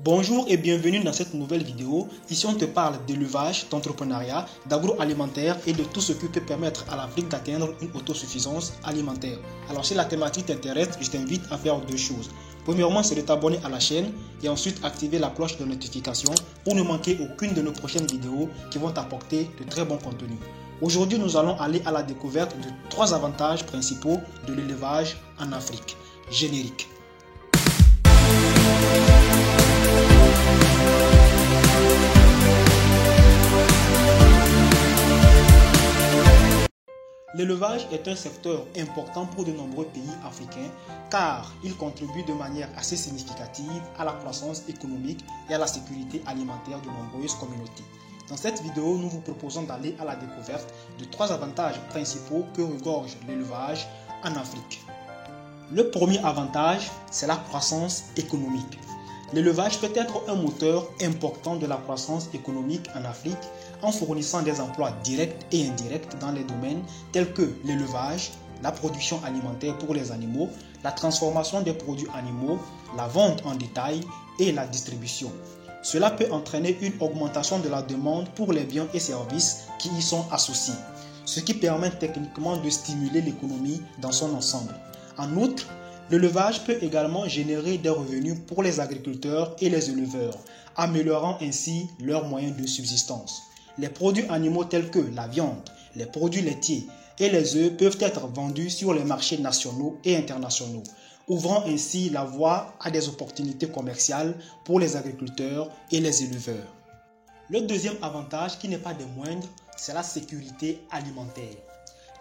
Bonjour et bienvenue dans cette nouvelle vidéo. Ici on te parle d'élevage, d'entrepreneuriat, d'agroalimentaire et de tout ce qui peut permettre à l'Afrique d'atteindre une autosuffisance alimentaire. Alors si la thématique t'intéresse, je t'invite à faire deux choses. Premièrement, c'est de t'abonner à la chaîne et ensuite activer la cloche de notification pour ne manquer aucune de nos prochaines vidéos qui vont t'apporter de très bons contenus. Aujourd'hui, nous allons aller à la découverte de 3 avantages principaux de l'élevage en Afrique. Générique. L'élevage est un secteur important pour de nombreux pays africains car il contribue de manière assez significative à la croissance économique et à la sécurité alimentaire de nombreuses communautés. Dans cette vidéo, nous vous proposons d'aller à la découverte de 3 avantages principaux que regorge l'élevage en Afrique. Le premier avantage, c'est la croissance économique. L'élevage peut être un moteur important de la croissance économique en Afrique en fournissant des emplois directs et indirects dans les domaines tels que l'élevage, la production alimentaire pour les animaux, la transformation des produits animaux, la vente en détail et la distribution. Cela peut entraîner une augmentation de la demande pour les biens et services qui y sont associés, ce qui permet techniquement de stimuler l'économie dans son ensemble. En outre, l'élevage peut également générer des revenus pour les agriculteurs et les éleveurs, améliorant ainsi leurs moyens de subsistance. Les produits animaux tels que la viande, les produits laitiers et les œufs peuvent être vendus sur les marchés nationaux et internationaux, ouvrant ainsi la voie à des opportunités commerciales pour les agriculteurs et les éleveurs. Le deuxième avantage, qui n'est pas des moindres, c'est la sécurité alimentaire.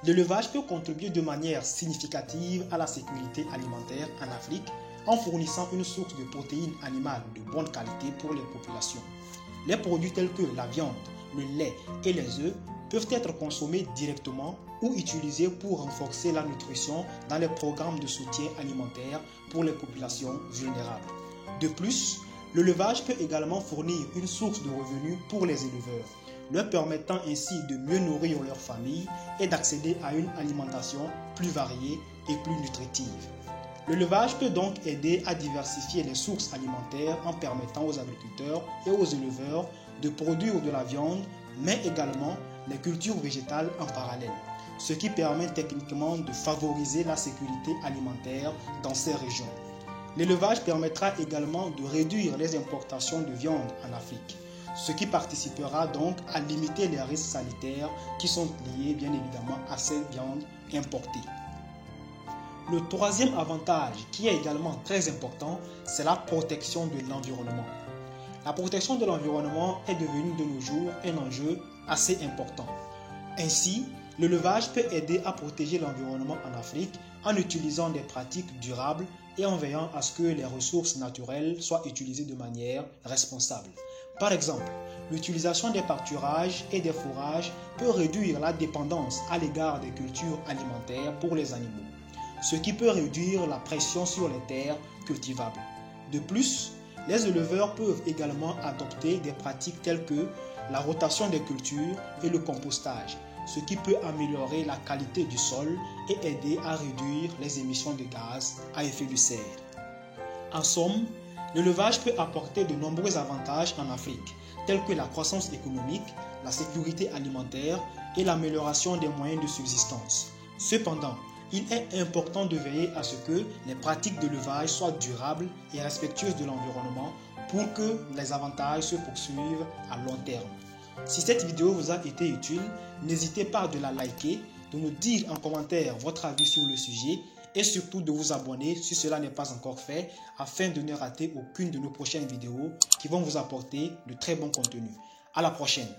L'élevage peut contribuer de manière significative à la sécurité alimentaire en Afrique en fournissant une source de protéines animales de bonne qualité pour les populations. Les produits tels que la viande, le lait et les œufs peuvent être consommés directement ou utilisés pour renforcer la nutrition dans les programmes de soutien alimentaire pour les populations vulnérables. De plus, l'élevage peut également fournir une source de revenus pour les éleveurs, leur permettant ainsi de mieux nourrir leur famille et d'accéder à une alimentation plus variée et plus nutritive. L'élevage peut donc aider à diversifier les sources alimentaires en permettant aux agriculteurs et aux éleveurs de produire de la viande, mais également les cultures végétales en parallèle, ce qui permet techniquement de favoriser la sécurité alimentaire dans ces régions. L'élevage permettra également de réduire les importations de viande en Afrique, ce qui participera donc à limiter les risques sanitaires qui sont liés bien évidemment à ces viandes importées. Le troisième avantage, qui est également très important, c'est la protection de l'environnement. La protection de l'environnement est devenue de nos jours un enjeu assez important. Ainsi, l'élevage peut aider à protéger l'environnement en Afrique en utilisant des pratiques durables et en veillant à ce que les ressources naturelles soient utilisées de manière responsable. Par exemple, l'utilisation des pâturages et des fourrages peut réduire la dépendance à l'égard des cultures alimentaires pour les animaux, ce qui peut réduire la pression sur les terres cultivables. De plus, les éleveurs peuvent également adopter des pratiques telles que la rotation des cultures et le compostage, ce qui peut améliorer la qualité du sol et aider à réduire les émissions de gaz à effet de serre. En somme, l'élevage peut apporter de nombreux avantages en Afrique, tels que la croissance économique, la sécurité alimentaire et l'amélioration des moyens de subsistance. Cependant, il est important de veiller à ce que les pratiques d'élevage soient durables et respectueuses de l'environnement pour que les avantages se poursuivent à long terme. Si cette vidéo vous a été utile, n'hésitez pas à la liker, de nous dire en commentaire votre avis sur le sujet et surtout de vous abonner si cela n'est pas encore fait afin de ne rater aucune de nos prochaines vidéos qui vont vous apporter de très bons contenus. À la prochaine!